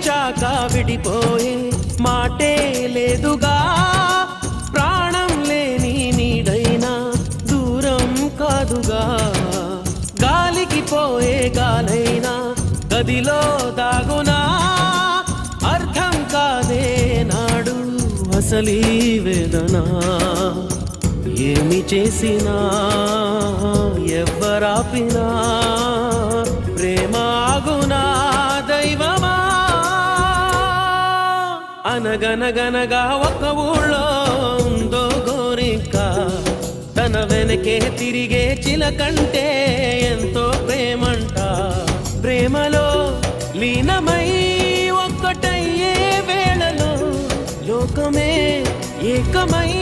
ప్రేమించాక విడిపోయే మాటే లేదుగా, ప్రాణం లేని నీడైనా దూరం కాదుగా, గాలికి పోయే గాలైనా గదిలో దాగునా, అర్థం కాదే నాడు అసలీ వేదన, ఏమి చేసినా ఎవ్వరాపినా ప్రేమాగునా దైవమా. అనగనగనగా ఒక ఊళ్ళో ఉందో గోరింక, తన వెనకే తిరిగే చిలకంటే ఎంతో ప్రేమంట, ప్రేమలో లీనమై ఒక్కటయ్యే వేళలో లోకమే ఏకమై